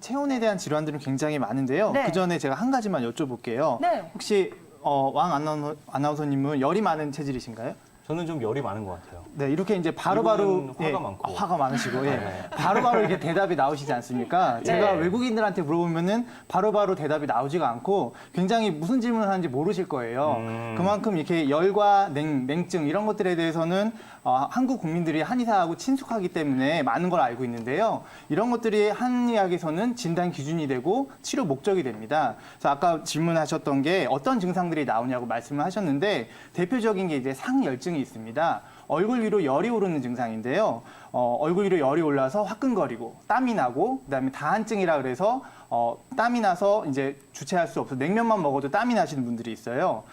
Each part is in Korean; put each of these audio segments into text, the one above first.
체온에 대한 질환들은 굉장히 많은데요. 네. 그 전에 제가 한 가지만 여쭤볼게요. 네. 혹시 왕 아나운서님은 열이 많은 체질이신가요? 저는 좀 열이 많은 것 같아요. 네, 이렇게 이제 바로바로 미국은 화가 많고. 화가 많으시고 예. 네. 바로바로 이렇게 대답이 나오시지 않습니까? 제가 네. 외국인들한테 물어보면은 바로바로 대답이 나오지가 않고 굉장히 무슨 질문을 하는지 모르실 거예요. 그만큼 이렇게 열과 냉증 이런 것들에 대해서는 한국 국민들이 한의사하고 친숙하기 때문에 많은 걸 알고 있는데요. 이런 것들이 한의학에서는 진단 기준이 되고 치료 목적이 됩니다. 그래서 아까 질문하셨던 게 어떤 증상들이 나오냐고 말씀을 하셨는데 대표적인 게 이제 상열증이 있습니다. 얼굴 위로 열이 오르는 증상인데요. 얼굴 위로 열이 올라서 화끈거리고 땀이 나고 그다음에 다한증이라 그래서 땀이 나서 이제 주체할 수 없어 냉면만 먹어도 땀이 나시는 분들이 있어요.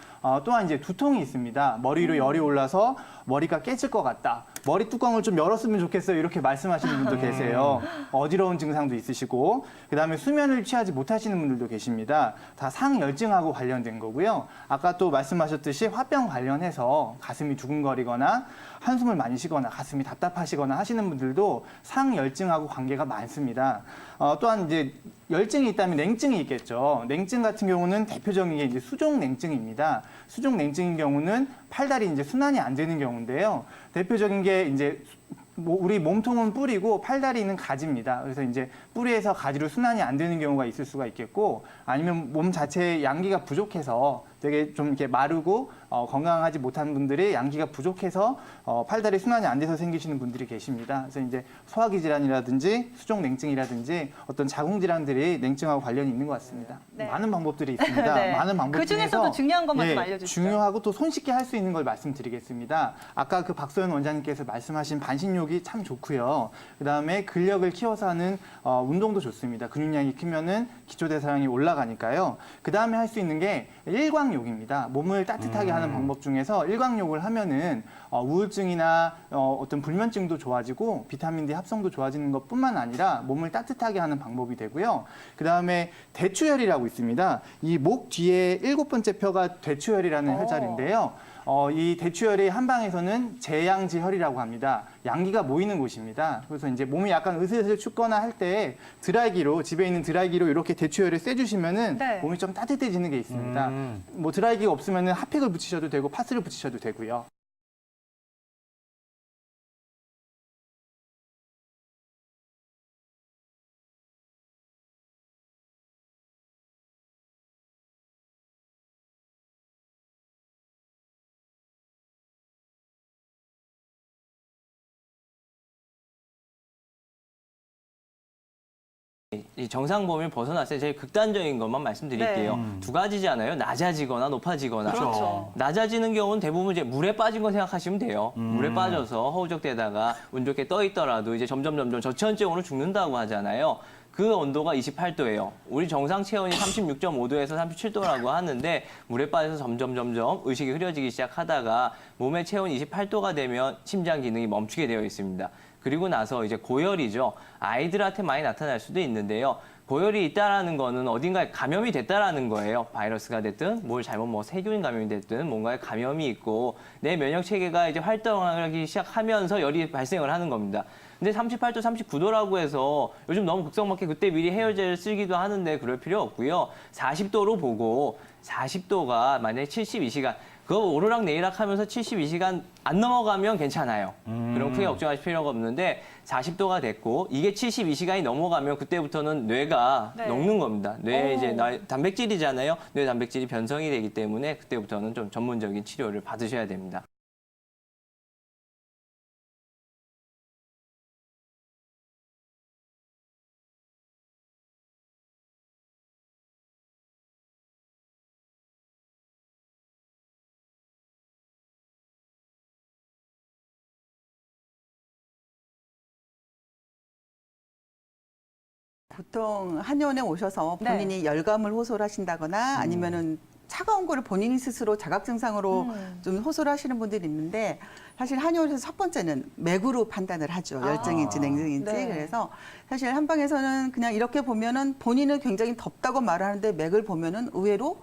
또한 이제 두통이 있습니다. 머리 위로 열이 올라서 머리가 깨질 것 같다. 머리 뚜껑을 좀 열었으면 좋겠어요. 이렇게 말씀하시는 분도 계세요. 어지러운 증상도 있으시고 그다음에 수면을 취하지 못하시는 분들도 계십니다. 다 상열증하고 관련된 거고요. 아까 또 말씀하셨듯이 화병 관련해서 가슴이 두근거리거나 한숨을 많이 쉬거나 가슴이 답답하시거나 하시는 분들도 상열증하고 관계가 많습니다. 또한 이제 열증이 있다면 냉증이 있겠죠. 냉증 같은 경우는 대표적인 게 이제 수족 냉증입니다. 수족 냉증인 경우는 팔다리 이제 순환이 안 되는 경우인데요. 대표적인 게 이제 우리 몸통은 뿔이고 팔다리는 가지입니다. 그래서 이제 뿌리에서 가지로 순환이 안 되는 경우가 있을 수가 있겠고 아니면 몸 자체에 양기가 부족해서 되게 좀 이렇게 마르고 건강하지 못한 분들이 양기가 부족해서 팔다리 순환이 안 돼서 생기시는 분들이 계십니다. 그래서 이제 소화기 질환이라든지 수족 냉증이라든지 어떤 자궁 질환들이 냉증하고 관련이 있는 것 같습니다. 네. 많은 방법들이 있습니다. 네. 많은 방법 그 중에서도 중에서 중요한 것만 좀 알려주시죠. 중요하고 또 손쉽게 할 수 있는 걸 말씀드리겠습니다. 아까 그 박소연 원장님께서 말씀하신 반신욕이 참 좋고요. 그다음에 근력을 키워서 하는 운동도 좋습니다. 근육량이 크면은 기초대사량이 올라가니까요. 그다음에 할 수 있는 게 일광욕입니다. 몸을 따뜻하게 하는 방법 중에서 일광욕을 하면은 우울증이나 어떤 불면증도 좋아지고 비타민 D 합성도 좋아지는 것뿐만 아니라 몸을 따뜻하게 하는 방법이 되고요. 그다음에 대추혈이라고 있습니다. 이 목 뒤에 7번째 뼈가 대추혈이라는 혈자리인데요. 이 대추혈의 한방에서는 제양지혈이라고 합니다. 양기가 모이는 곳입니다. 그래서 이제 몸이 약간 으슬으슬 춥거나 할 때 드라이기로 집에 있는 드라이기로 이렇게 대추혈을 쐬주시면은 네. 몸이 좀 따뜻해지는 게 있습니다. 뭐 드라이기가 없으면은 핫팩을 붙이셔도 되고 파스를 붙이셔도 되고요. 이 정상 범위를 벗어났을 때 제일 극단적인 것만 말씀드릴게요. 두 가지잖아요. 낮아지거나 높아지거나. 그렇죠. 낮아지는 경우는 대부분 이제 물에 빠진 거 생각하시면 돼요. 물에 빠져서 허우적대다가 운 좋게 떠 있더라도 이제 점점 저체온증으로 죽는다고 하잖아요. 그 온도가 28도예요. 우리 정상 체온이 36.5도에서 37도라고 하는데 물에 빠져서 점점 의식이 흐려지기 시작하다가 몸의 체온이 28도가 되면 심장 기능이 멈추게 되어 있습니다. 그리고 나서 이제 고열이죠. 아이들한테 많이 나타날 수도 있는데요. 고열이 있다라는 거는 어딘가에 감염이 됐다라는 거예요. 바이러스가 됐든 뭘 잘못 먹어서 세균 감염이 됐든 뭔가에 감염이 있고 내 면역 체계가 이제 활동하기 시작하면서 열이 발생을 하는 겁니다. 근데 38도, 39도라고 해서 요즘 너무 극성맞게 그때 미리 해열제를 쓰기도 하는데 그럴 필요 없고요. 40도로 보고 40도가 만약에 72시간 그거 오르락 내리락 하면서 72시간 안 넘어가면 괜찮아요. 그럼 크게 걱정하실 필요가 없는데 40도가 됐고 이게 72시간이 넘어가면 그때부터는 뇌가 네. 녹는 겁니다. 뇌에 이제 단백질이잖아요. 뇌 단백질이 변성이 되기 때문에 그때부터는 좀 전문적인 치료를 받으셔야 됩니다. 보통 한의원에 오셔서 네. 본인이 열감을 호소를 하신다거나 아니면은 차가운 거를 본인이 스스로 자각 증상으로 좀 호소를 하시는 분들이 있는데 사실 한의원에서 첫 번째는 맥으로 판단을 하죠. 열증인지 냉증인지. 네. 그래서 사실 한방에서는 그냥 이렇게 보면은 본인은 굉장히 덥다고 말하는데 맥을 보면은 의외로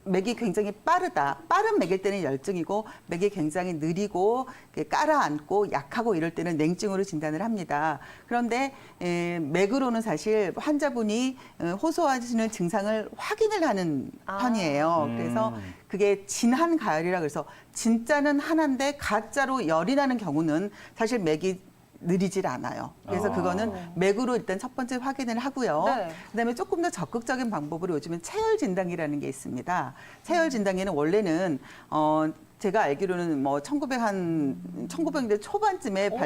맥이 굉장히 빠르다. 빠른 맥일 때는 열증이고 맥이 굉장히 느리고 깔아앉고 약하고 이럴 때는 냉증으로 진단을 합니다. 그런데 맥으로는 사실 환자분이 호소하시는 증상을 확인을 하는 편이에요. 그래서 그게 진한 가열이라 그래서 진짜는 하나인데 가짜로 열이 나는 경우는 사실 맥이 느리질 않아요. 그래서 그거는 맥으로 일단 첫 번째 확인을 하고요. 네. 그다음에 조금 더 적극적인 방법으로 요즘엔 체열 진단기라는 게 있습니다. 체열 진단기는 원래는 제가 알기로는 뭐 1900년대 초반쯤에 네.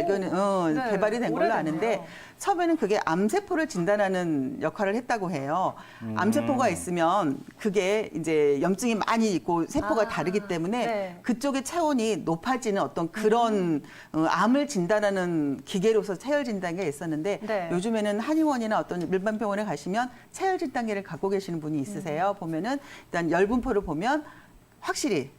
개발이 된 걸로 오래됐네요. 아는데 처음에는 그게 암세포를 진단하는 역할을 했다고 해요. 암세포가 있으면 그게 이제 염증이 많이 있고 세포가 다르기 때문에 네. 그쪽의 체온이 높아지는 어떤 그런 암을 진단하는 기계로서 체열 진단기가 있었는데 네. 요즘에는 한의원이나 어떤 일반 병원에 가시면 체열 진단기를 갖고 계시는 분이 있으세요. 보면은 일단 열분포를 보면 확실히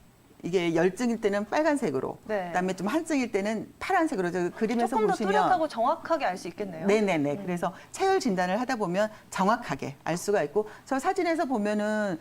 이게 열증일 때는 빨간색으로, 네. 그다음에 좀 한증일 때는 파란색으로 저 그림에서 조금 더 보시면 뚜렷하고 정확하게 알 수 있겠네요. 네네네. 그래서 체열 진단을 하다 보면 정확하게 알 수가 있고 저 사진에서 보면은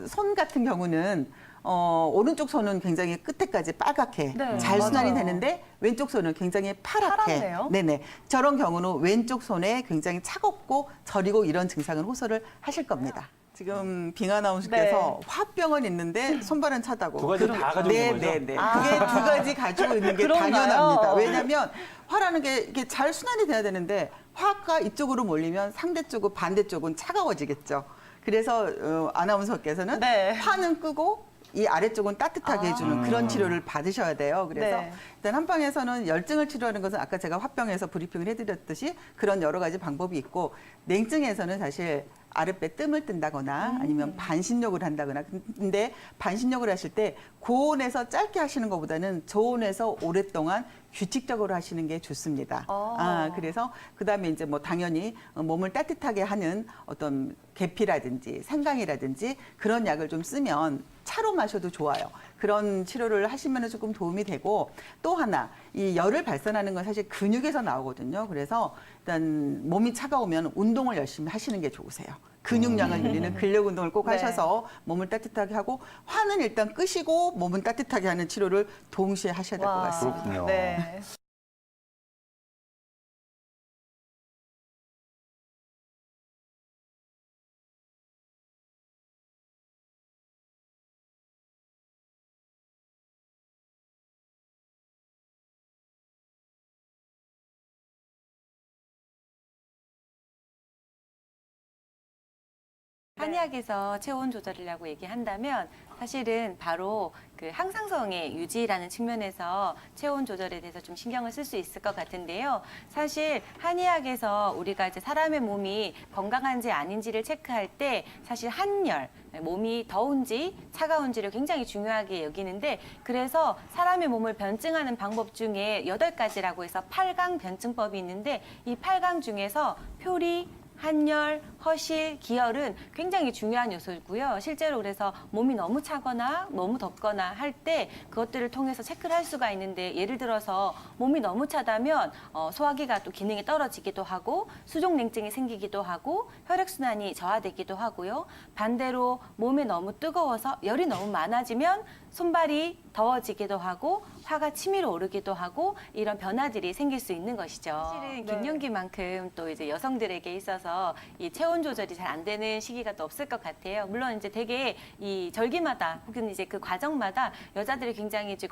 손 같은 경우는 오른쪽 손은 굉장히 끝에까지 빨갛게 네, 잘 순환이 맞아요. 되는데 왼쪽 손은 굉장히 파랗게. 파랗네요. 네네. 저런 경우는 왼쪽 손에 굉장히 차갑고 저리고 이런 증상을 호소를 하실 겁니다. 지금 빙 아나운서께서 네. 화병은 있는데 손발은 차다고. 두 가지 다 가지고 있는 거죠? 네네네. 그게 두 가지 가지고 있는 게 그런가요? 당연합니다. 왜냐하면 화라는 게 이게 잘 순환이 돼야 되는데 화가 이쪽으로 몰리면 상대 쪽은 반대쪽은 차가워지겠죠. 그래서 아나운서께서는 네. 화는 끄고 이 아래쪽은 따뜻하게 해주는 그런 치료를 받으셔야 돼요. 그래서 네. 일단 한방에서는 열증을 치료하는 것은 아까 제가 화병에서 브리핑을 해드렸듯이 그런 여러 가지 방법이 있고 냉증에서는 사실 아랫배 뜸을 뜬다거나 아니면 반신욕을 한다거나 근데 반신욕을 하실 때 고온에서 짧게 하시는 것보다는 저온에서 오랫동안 규칙적으로 하시는 게 좋습니다. 그래서 그다음에 이제 뭐 당연히 몸을 따뜻하게 하는 어떤 계피라든지 생강이라든지 그런 약을 좀 쓰면 차로 마셔도 좋아요. 그런 치료를 하시면 조금 도움이 되고 또 하나 이 열을 발산하는 건 사실 근육에서 나오거든요. 그래서 일단 몸이 차가우면 운동을 열심히 하시는 게 좋으세요. 근육량을 늘리는 근력 운동을 꼭 네. 하셔서 몸을 따뜻하게 하고 화는 일단 끄시고 몸은 따뜻하게 하는 치료를 동시에 하셔야 될 것 와. 같습니다. 그렇군요. 네. 한의학에서 체온 조절이라고 얘기한다면 사실은 바로 그 항상성의 유지라는 측면에서 체온 조절에 대해서 좀 신경을 쓸 수 있을 것 같은데요. 사실 한의학에서 우리가 이제 사람의 몸이 건강한지 아닌지를 체크할 때 사실 한열, 몸이 더운지 차가운지를 굉장히 중요하게 여기는데 그래서 사람의 몸을 변증하는 방법 중에 8가지라고 해서 8강 변증법이 있는데 이 8강 중에서 표리, 한열, 허실, 기혈은 굉장히 중요한 요소고요. 실제로 그래서 몸이 너무 차거나 너무 덥거나 할 때 그것들을 통해서 체크를 할 수가 있는데 예를 들어서 몸이 너무 차다면 소화기가 또 기능이 떨어지기도 하고 수족냉증이 생기기도 하고 혈액순환이 저하되기도 하고요. 반대로 몸이 너무 뜨거워서 열이 너무 많아지면 손발이 더워지기도 하고 화가 치밀어 오르기도 하고 이런 변화들이 생길 수 있는 것이죠. 사실은 갱년기만큼 또 이제 여성들에게 있어서 이 체온 조절이 잘 안 되는 시기가 또 없을 것 같아요. 물론 이제 되게 이 절기마다 혹은 이제 그 과정마다 여자들이 굉장히 이제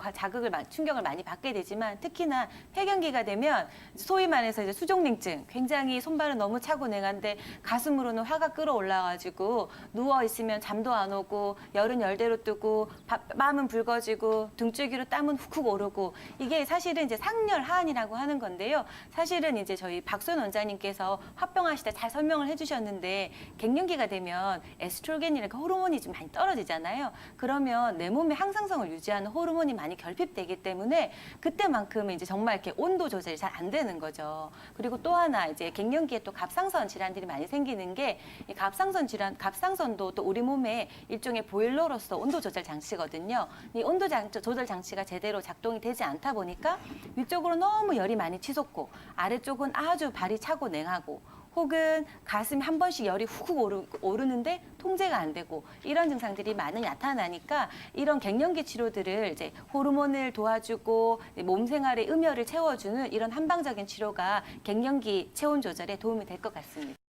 충격을 많이 받게 되지만 특히나 폐경기가 되면 소위 말해서 이제 수족냉증, 굉장히 손발은 너무 차고 냉한데 가슴으로는 화가 끌어올라가지고 누워 있으면 잠도 안 오고 열은 열대로 뜨고 마음은 붉어지고 등줄기로 땀은 훅훅 오르고 이게 사실은 이제 상열 하한이라고 하는 건데요. 사실은 이제 저희 박소연 원장님께서 화병하실 때 잘 설명을 해주셨는데 갱년기가 되면 에스트로겐이라는 호르몬이 좀 많이 떨어지잖아요. 그러면 내 몸의 항상성을 유지하는 호르몬이 많이 결핍되기 때문에 그때만큼은 이제 정말 이렇게 온도 조절이 잘 안 되는 거죠. 그리고 또 하나 이제 갱년기에 또 갑상선 질환들이 많이 생기는 게 이 갑상선 질환, 갑상선도 또 우리 몸의 일종의 보일러로서 온도 조절 장치거든요. 이 온도 조절 장치가 제대로 작동이 되지 않다 보니까 위쪽으로 너무 열이 많이 치솟고 아래쪽은 아주 발이 차고 냉하고 혹은 가슴이 한 번씩 열이 훅훅 오르는데 통제가 안 되고 이런 증상들이 많이 나타나니까 이런 갱년기 치료들을 이제 호르몬을 도와주고 몸 생활의 음여를 채워주는 이런 한방적인 치료가 갱년기 체온 조절에 도움이 될 것 같습니다.